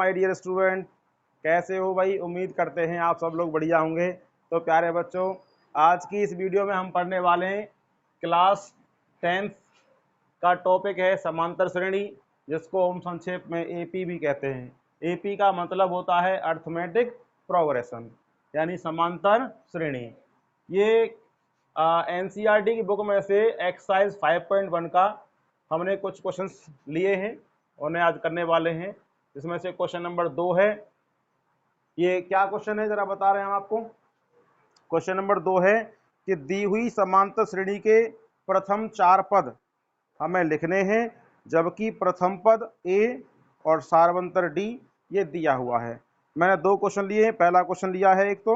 My dear student, कैसे हो भाई? उम्मीद करते हैं आप सब लोग बढ़िया होंगे। तो प्यारे बच्चों, आज की इस वीडियो में हम पढ़ने वाले हैं क्लास 10th का टॉपिक है समांतर श्रेणी, जिसको हम संक्षेप में एपी भी कहते हैं। एपी का मतलब होता है अर्थमेटिक प्रोग्रेशन, यानी समांतर श्रेणी। ये एनसीईआरटी की बुक में से एक्सरसाइज 5.1 का हमने कुछ क्वेश्चंस लिए हैं, उन्हें आज करने वाले हैं। इसमें से क्वेश्चन नंबर 2 है। ये क्या क्वेश्चन है जरा बता रहे हैं हम आपको। क्वेश्चन नंबर 2 है कि दी हुई समांतर श्रेणी के प्रथम 4 पद हमें लिखने हैं, जबकि प्रथम पद ए और सारवंतर डी ये दिया हुआ है। मैंने 2 क्वेश्चन लिए हैं। पहला क्वेश्चन लिया है एक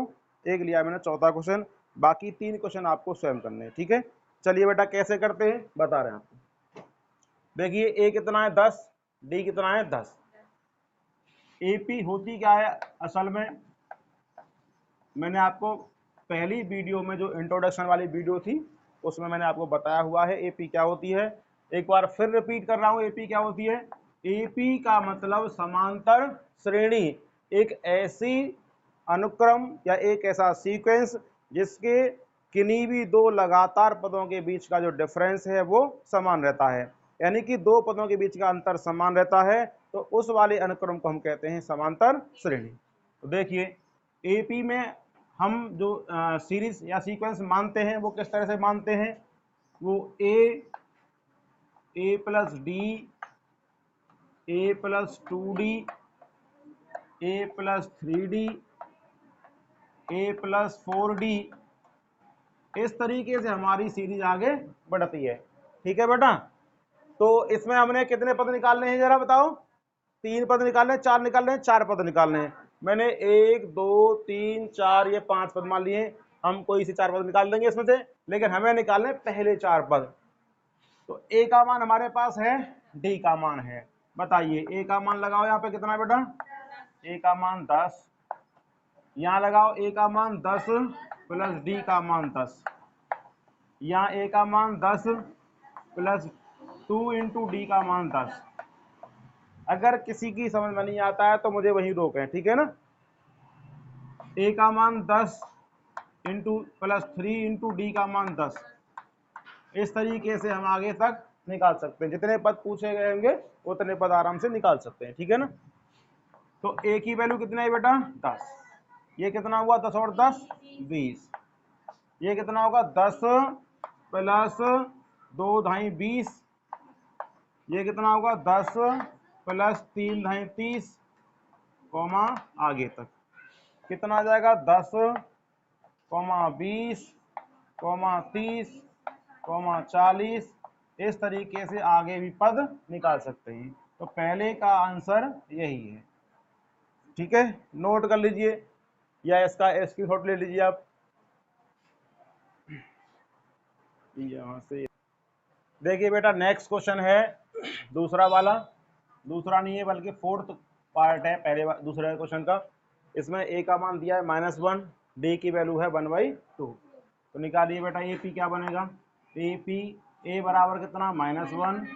लिया मैंने चौथा क्वेश्चन, बाकी 3 क्वेश्चन आपको स्वयं करने हैं। ठीक है, चलिए बेटा कैसे करते हैं बता रहे हैं आपको। देखिए ए कितना है 10, डी कितना है 10। एपी होती क्या है असल में, मैंने आपको पहली वीडियो में जो इंट्रोडक्शन वाली वीडियो थी उसमें मैंने आपको बताया हुआ है एपी क्या होती है। एक बार फिर रिपीट कर रहा हूं, एपी क्या होती है। एपी का मतलब समांतर श्रेणी, एक ऐसी अनुक्रम या एक ऐसा सीक्वेंस जिसके किन्हीं भी 2 लगातार पदों के बीच का जो डिफरेंस है वो समान रहता है, यानी कि 2 पदों के बीच का अंतर समान रहता है, तो उस वाले अनुक्रम को हम कहते हैं समांतर श्रेणी। तो देखिए एपी में हम जो सीरीज या सीक्वेंस मानते हैं वो किस तरह से मानते हैं। वो ए प्लस डी, ए प्लस 2D, ए प्लस 3D, ए प्लस 4D, इस तरीके से हमारी सीरीज आगे बढ़ती है। ठीक है बेटा, तो इसमें हमने कितने पद निकालने हैं जरा बताओ। 3 पद निकालने, 4 निकालने, 4 पद निकालने हैं। मैंने 1 2 3 4 ये 5 पद मान लिए। हम कोई से 4 पद निकाल देंगे इसमें से, लेकिन हमें निकालने पहले 4 पद। तो ए का मान हमारे पास है, डी का मान है। बताइए ए का मान लगाओ, यहाँ पे कितना है बेटा, ए का मान 10। यहाँ लगाओ ए का मान 10 प्लस डी का मान 10। यहाँ ए का मान 10 प्लस 2 इंटू डी का मान 10। अगर किसी की समझ में नहीं आता है तो मुझे वहीं रोकें, ठीक है ना। ए का मान 10 इंटू प्लस 3 इंटू डी का मान 10। इस तरीके से हम आगे तक निकाल सकते हैं, जितने पद पूछे गए होंगे उतने पद आराम से निकाल सकते हैं, ठीक है ना। तो ए की वैल्यू कितना है बेटा 10। ये कितना हुआ 10 और 10 20। ये कितना होगा 10 प्लस 2 ढाई 20। ये कितना होगा 10 प्लस 3 ढाई 30 कॉमा आगे तक कितना आ जाएगा 10 20 30 40। इस तरीके से आगे भी पद निकाल सकते हैं। तो पहले का आंसर यही है, ठीक है। नोट कर लीजिए या इसका स्क्रीनशॉट ले लीजिए आप यहाँ से। देखिए बेटा नेक्स्ट क्वेश्चन है दूसरा वाला, दूसरा नहीं है बल्कि 4th पार्ट है पहले दूसरे क्वेश्चन का। इसमें ए का मान दिया है -1, डी की वैल्यू है 1/2। तो निकालिए बेटा ए पी क्या बनेगा। ए पी ए बराबर कितना -1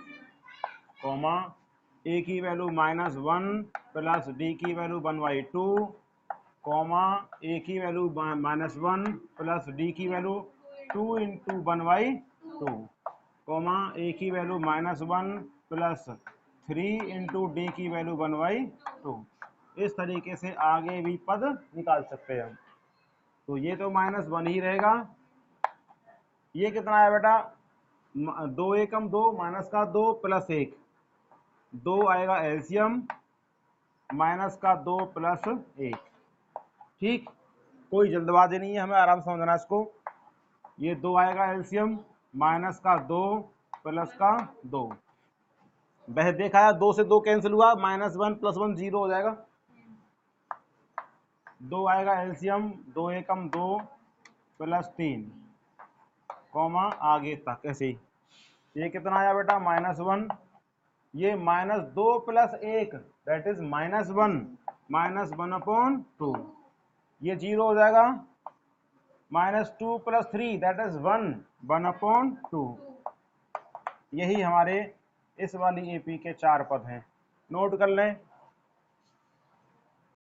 कॉमा ए की वैल्यू -1 प्लस डी की वैल्यू 1/2 कॉमा ए की वैल्यू -1 प्लस डी की वैल्यू 2 इंटू 1/2 कॉमा ए की वैल्यू -1 प्लस 3 इंटू डी की वैल्यू 1/2। इस तरीके से आगे भी पद निकाल सकते हैं हम। तो ये तो -1 ही रहेगा। ये कितना है बेटा 2 एकम 2 माइनस का 2 प्लस 1, 2 आएगा एलसीएम माइनस का 2 प्लस 1। ठीक, कोई जल्दबाजी नहीं है, हमें आराम से समझना इसको। ये 2 आएगा एलसीएम माइनस का 2 प्लस का 2। वह देखा है 2 से 2 कैंसिल हुआ, -1 + 1 0 हो जाएगा। 2 आएगा एलसीएम 2 एकम 2 प्लस 3 कॉमा आगे तक ऐसे ही। ये कितना आया बेटा -1। ये -2 + 1 दैट इज -1, -1/2। ये 0 हो जाएगा। -2 + 3 दैट इज 1, 1/2। यही हमारे इस वाली एपी के 4 पद हैं। नोट कर लें,